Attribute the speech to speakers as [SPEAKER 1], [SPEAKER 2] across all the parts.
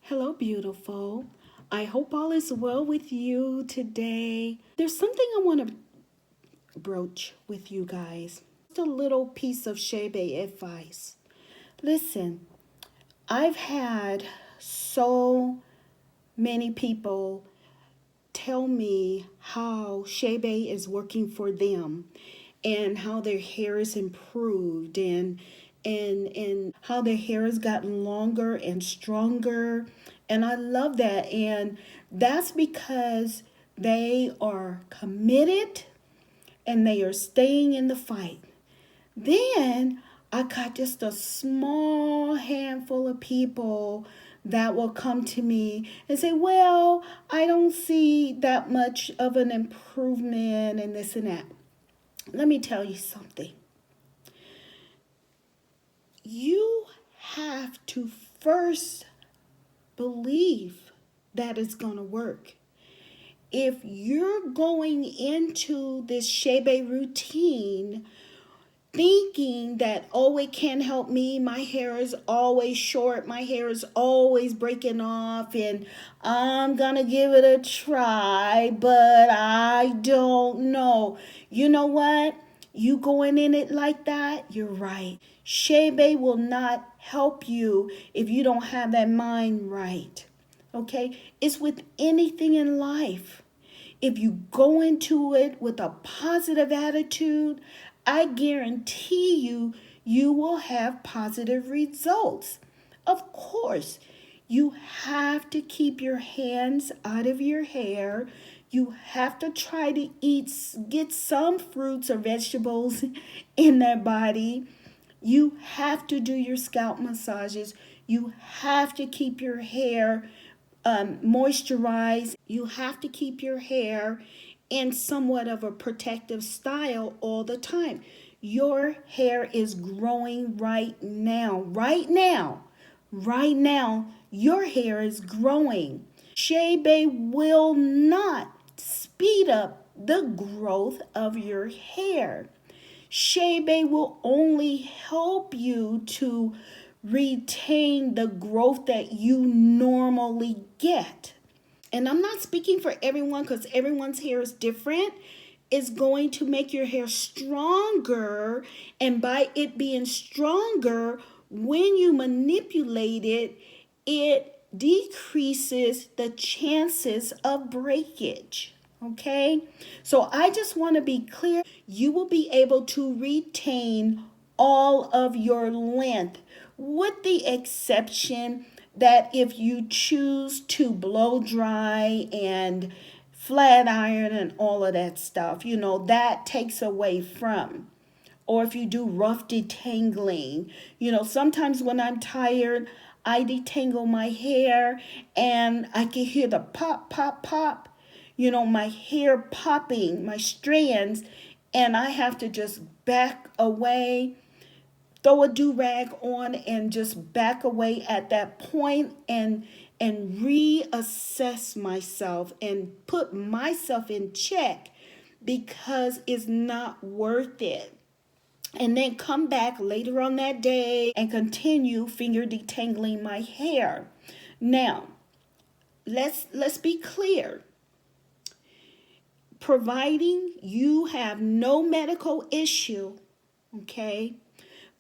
[SPEAKER 1] Hello, beautiful. I hope all is well with you today. There's something I want to broach with you guys. Just a little piece of Chebe advice. Listen, I've had so many people tell me how Chebe is working for them and how their hair is improved and how their hair has gotten longer and stronger. And I love that. And that's because they are committed and they are staying in the fight. Then I got just a small handful of people that will come to me and say, well, I don't see that much of an improvement and this and that. Let me tell you something. You have to first believe that it's going to work. If you're going into this Chebe routine thinking that, oh, it can't help me, my hair is always short, my hair is always breaking off, and I'm gonna give it a try, but I don't know. You know what? You going in it like that, you're right. Chebe will not help you if you don't have that mind right. Okay? It's with anything in life. If you go into it with a positive attitude, I guarantee you, you will have positive results. Of course, you have to keep your hands out of your hair. You have to try to get some fruits or vegetables in that body. You have to do your scalp massages. You have to keep your hair moisturized. You have to keep your hair in somewhat of a protective style all the time. Your hair is growing right now. Right now, your hair is growing. Chebe will not speed up the growth of your hair. Chebe will only help you to retain the growth that you normally get. And I'm not speaking for everyone because everyone's hair is different. It's going to make your hair stronger. And by it being stronger, when you manipulate it, it decreases the chances of breakage. Okay? So I just want to be clear. You will be able to retain all of your length, with the exception that if you choose to blow dry and flat iron and all of that stuff, that takes away from. Or if you do rough detangling, sometimes when I'm tired, I detangle my hair and I can hear the pop, pop, pop, my hair popping, my strands, and I have to just back away, throw a do-rag on and just back away at that point and reassess myself and put myself in check because it's not worth it. And then come back later on that day and continue finger detangling my hair. Now, let's be clear. Providing you have no medical issue, okay?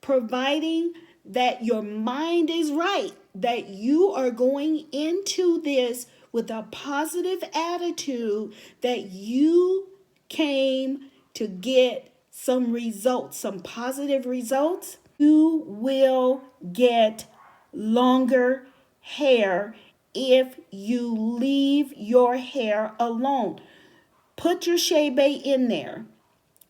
[SPEAKER 1] Providing that your mind is right, that you are going into this with a positive attitude, that you came to get some results, some positive results, you will get longer hair if you leave your hair alone. Put your Chebe in there.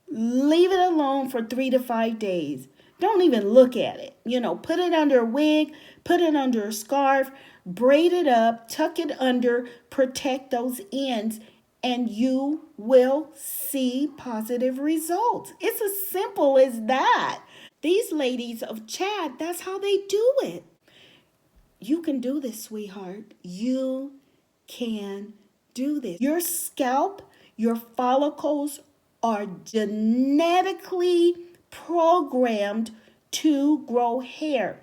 [SPEAKER 1] Leave it alone for 3 to 5 days. Don't even look at it. Put it under a wig, put it under a scarf, braid it up, tuck it under, protect those ends, and you will see positive results. It's as simple as that. These ladies of Chad, that's how they do it. You can do this, sweetheart. You can do this. Your scalp, your follicles are genetically programmed to grow hair.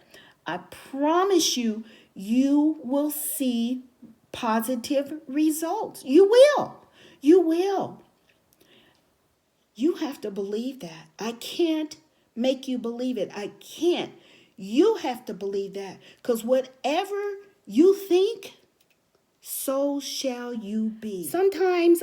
[SPEAKER 1] I promise you, you will see positive results. You will. You will. You have to believe that. I can't make you believe it. I can't. You have to believe that. Because whatever you think, so shall you be. Sometimes,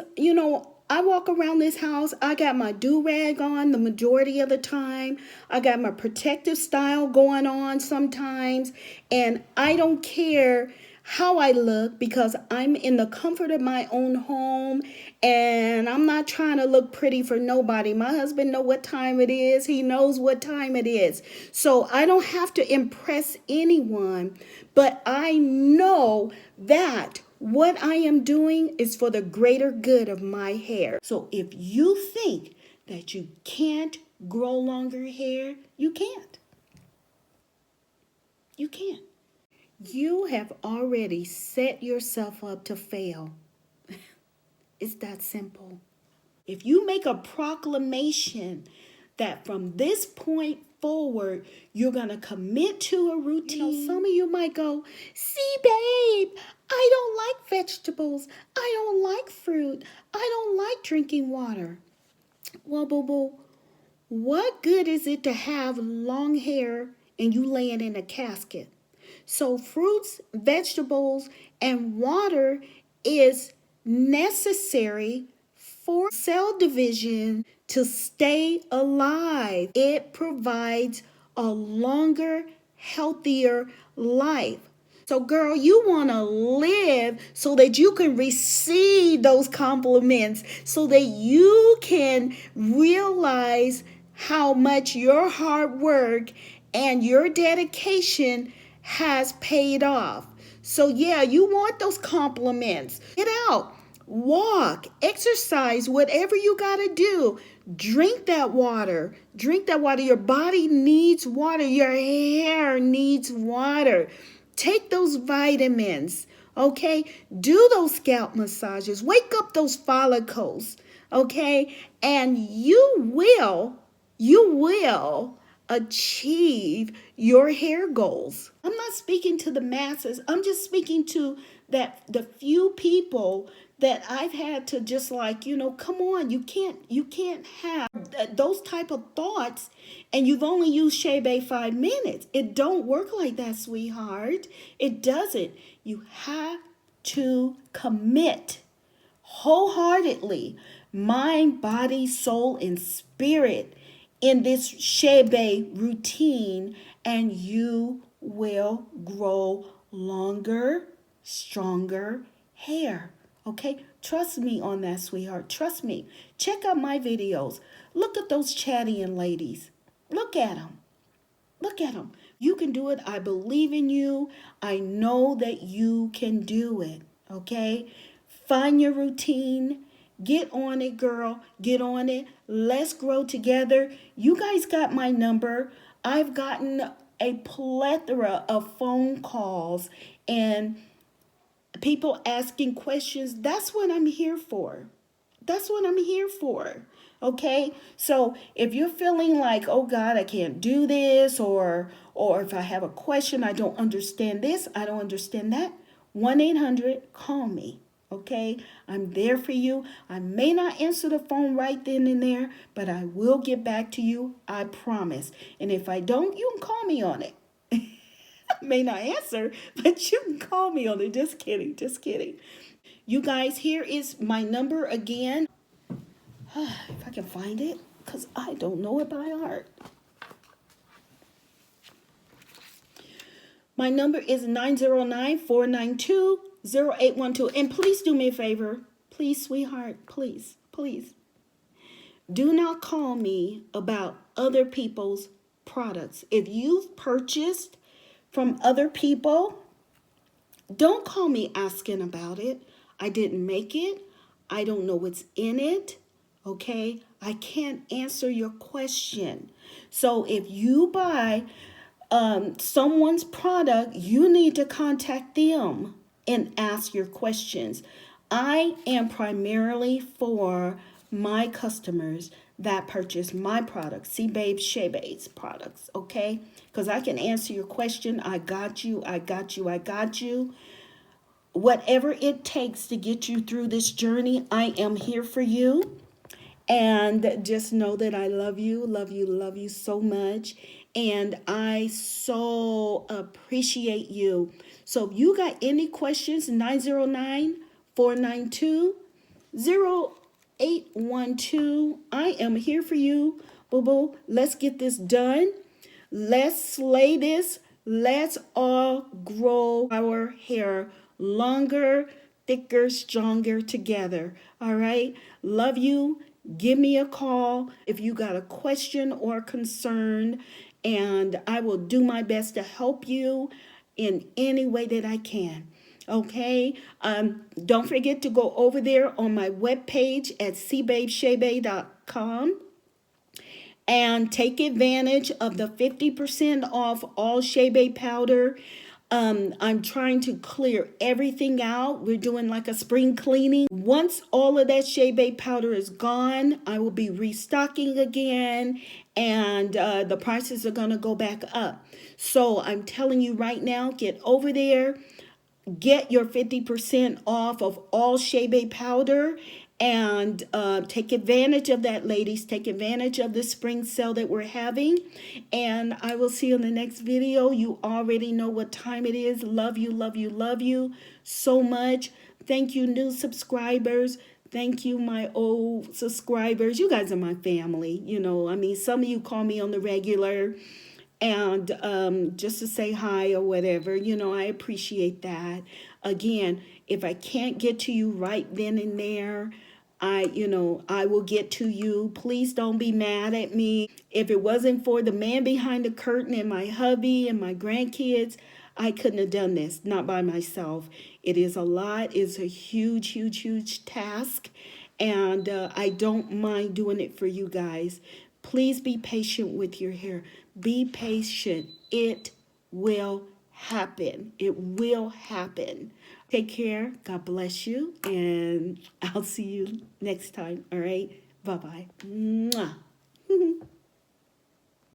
[SPEAKER 1] I walk around this house, I got my do-rag on the majority of the time. I got my protective style going on sometimes. And I don't care how I look because I'm in the comfort of my own home and I'm not trying to look pretty for nobody. My husband knows what time it is. He knows what time it is. So I don't have to impress anyone, but I know that what I am doing is for the greater good of my hair. So if you think that you can't grow longer hair, you can't. You can't. You have already set yourself up to fail. It's that simple. If you make a proclamation that from this point forward, you're going to commit to a routine. Some of you might go, see, babe, I don't like vegetables. I don't like fruit. I don't like drinking water. Well, boo boo, what good is it to have long hair and you laying in a casket? So fruits, vegetables, and water is necessary for cell division to stay alive. It provides a longer, healthier life. So, girl, you want to live so that you can receive those compliments, so that you can realize how much your hard work and your dedication has paid off. So, yeah, you want those compliments. Get out, walk, exercise, whatever you got to do. Drink that water. Drink that water. Your body needs water. Your hair needs water. Take those vitamins, okay? Do those scalp massages. Wake up those follicles, okay? And you will achieve your hair goals. I'm not speaking to the masses. I'm just speaking to the few people that I've had to just come on, you can't have those type of thoughts and you've only used Chebe 5 minutes. It don't work like that, sweetheart. It doesn't. You have to commit wholeheartedly, mind, body, soul, and spirit in this Chebe routine, and you will grow longer, stronger hair. Okay? Trust me on that, sweetheart. Trust me. Check out my videos. Look at those chatting ladies. Look at them. Look at them. You can do it. I believe in you. I know that you can do it. Okay? Find your routine. Get on it, girl. Get on it. Let's grow together. You guys got my number. I've gotten a plethora of phone calls and people asking questions. That's what I'm here for. That's what I'm here for. Okay? So if you're feeling like, oh God, I can't do this, or if I have a question, I don't understand this, I don't understand that, 1-800, call me. Okay? I'm there for you. I may not answer the phone right then and there, but I will get back to you. I promise. And if I don't, you can call me on it. I may not answer, but you can call me on it. Just kidding. Just kidding. You guys, here is my number again. If I can find it, because I don't know it by heart. My number is 909-492-0812. And please do me a favor. Please, sweetheart, please, please. Do not call me about other people's products. If you've purchased from other people, don't call me asking about it. I didn't make it. I don't know what's in it. Okay? I can't answer your question. So if you buy someone's product, you need to contact them and ask your questions. I am primarily for my customers that purchase my products, Cbabes Chebe Products, okay? Because I can answer your question. I got you, I got you, I got you. Whatever it takes to get you through this journey, I am here for you. And just know that I love you, love you, love you so much. And I so appreciate you. So if you got any questions, 909-492-0812. I am here for you, boo boo. Let's get this done. Let's slay this. Let's all grow our hair longer, thicker, stronger together. All right. Love you. Give me a call if you got a question or concern, and I will do my best to help you in any way that I can. Okay. Don't forget to go over there on my webpage at cbabeshebe.com and take advantage of the 50% off all Chebe powder. I'm trying to clear everything out. We're doing like a spring cleaning. Once all of that Chebe powder is gone, I will be restocking again, and the prices are going to go back up. So I'm telling you right now, get over there. Get your 50% off of all Chebe powder, and take advantage of that, ladies. Take advantage of the spring sale that we're having. And I will see you in the next video. You already know what time it is. Love you, love you, love you so much. Thank you, new subscribers. Thank you, my old subscribers. You guys are my family. You know, I mean, some of you call me on the regular, and just to say hi or whatever. You know, I appreciate that. Again, if I can't get to you right then and there, I will get to you. Please don't be mad at me. If it wasn't for the man behind the curtain and my hubby and my grandkids, I couldn't have done this, not by myself. It is a lot. It's a huge, huge, huge task. And I don't mind doing it for you guys. Please be patient with your hair. Be patient. It will happen. It will happen. Take care. God bless you. And I'll see you next time. All right. Bye-bye. Mwah.